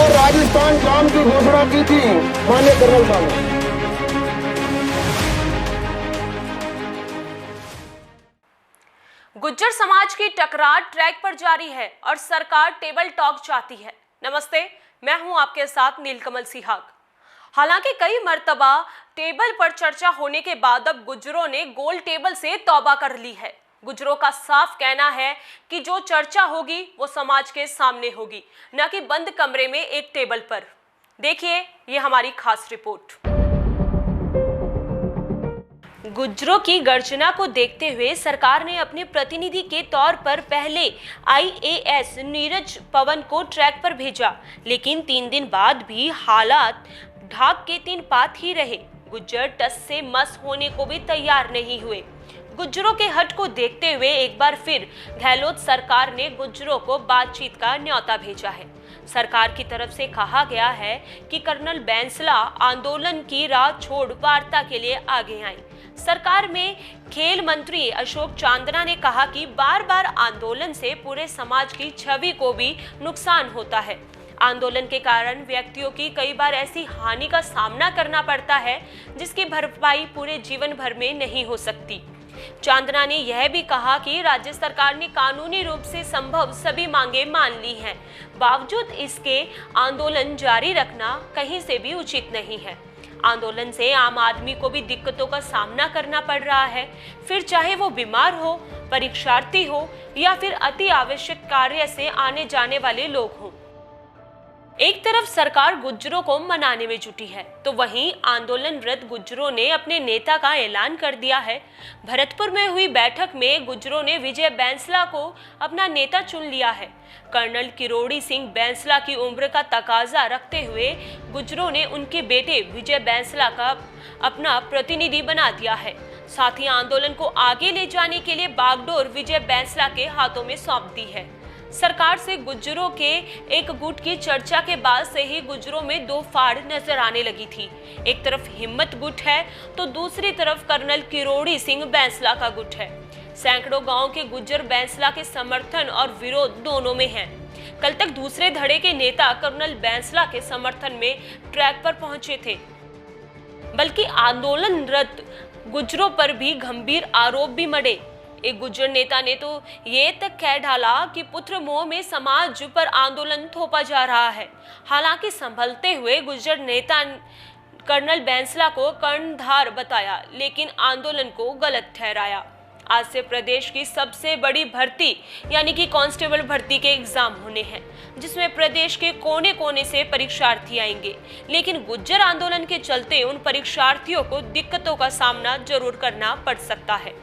और राजस्थान जाम की घोषणा की थी माननीय कर्नल साहब ने। गुज्जर समाज की टकरार ट्रैक पर जारी है और सरकार टेबल टॉक चाहती है। नमस्ते, मैं हूं आपके साथ नीलकमल सिहाग। हालांकि कई मर्तबा टेबल पर चर्चा होने के बाद अब गुज्जरों ने गोल टेबल से तौबा कर ली है। गुज्जरों का साफ कहना है कि जो चर्चा होगी वो समाज के सामने होगी, न कि बंद कमरे में एक टेबल पर। देखिए ये हमारी खास रिपोर्ट। गुज्जरों की गर्जना को देखते हुए सरकार ने अपने प्रतिनिधि के तौर पर पहले आईएएस नीरज पवन को ट्रैक पर भेजा, लेकिन 3 दिन बाद भी हालात ढाक के 3 पात ही रहे। गुज्जर टस से मस होने को भी तैयार नहीं हुए। गुज्जरों के हट को देखते हुए एक बार फिर गहलोत सरकार ने गुज्जरों को बातचीत का न्योता भेजा है। सरकार की तरफ से कहा गया है कि कर्नल बैंसला आंदोलन की राह छोड़ वार्ता के लिए आगे आए। सरकार में खेल मंत्री अशोक चांदना ने कहा कि बार बार आंदोलन से पूरे समाज की छवि को भी नुकसान होता है। आंदोलन के कारण व्यक्तियों की कई बार ऐसी हानि का सामना करना पड़ता है जिसकी भरपाई पूरे जीवन भर में नहीं हो सकती। चांदना ने यह भी कहा कि राज्य सरकार ने कानूनी रूप से संभव सभी मांगे मान ली हैं, बावजूद इसके आंदोलन जारी रखना कहीं से भी उचित नहीं है। आंदोलन से आम आदमी को भी दिक्कतों का सामना करना पड़ रहा है, फिर चाहे वो बीमार हो, परीक्षार्थी हो या फिर अति आवश्यक कार्य से आने जाने वाले लोग हों। एक तरफ सरकार गुज्जरों को मनाने में जुटी है, तो वहीं आंदोलनरत गुज्जरों ने अपने नेता का ऐलान कर दिया है। भरतपुर में हुई बैठक में गुज्जरों ने विजय बैंसला को अपना नेता चुन लिया है। कर्नल किरोड़ी सिंह बैंसला की उम्र का तकाजा रखते हुए गुज्जरों ने उनके बेटे विजय बैंसला का अपना प्रतिनिधि बना दिया है। साथ ही आंदोलन को आगे ले जाने के लिए बागडोर विजय बैंसला के हाथों में सौंप दी है। सरकार से गुज्जरों के एक गुट की चर्चा के बाद से ही गुज्जरों में 2 फाड़ नजर आने लगी थी। एक तरफ हिम्मत गुट है तो दूसरी तरफ कर्नल किरोड़ी सिंह बैंसला का गुट है। सैकड़ों गांव के गुज्जर बैंसला के समर्थन और विरोध दोनों में हैं। कल तक दूसरे धड़े के नेता कर्नल बैंसला के समर्थन में ट्रैक पर पहुंचे थे, बल्कि आंदोलनरत गुज्जरों पर भी गंभीर आरोप भी मढ़े। एक गुज्जर नेता ने तो ये तक कह डाला कि पुत्र मोह में समाज पर आंदोलन थोपा जा रहा है। हालांकि संभलते हुए गुज्जर नेता कर्नल बैंसला को कर्णधार बताया, लेकिन आंदोलन को गलत ठहराया। आज से प्रदेश की सबसे बड़ी भर्ती यानी कि कांस्टेबल भर्ती के एग्जाम होने हैं, जिसमें प्रदेश के कोने कोने से परीक्षार्थी आएंगे। लेकिन गुज्जर आंदोलन के चलते उन परीक्षार्थियों को दिक्कतों का सामना जरूर करना पड़ सकता है।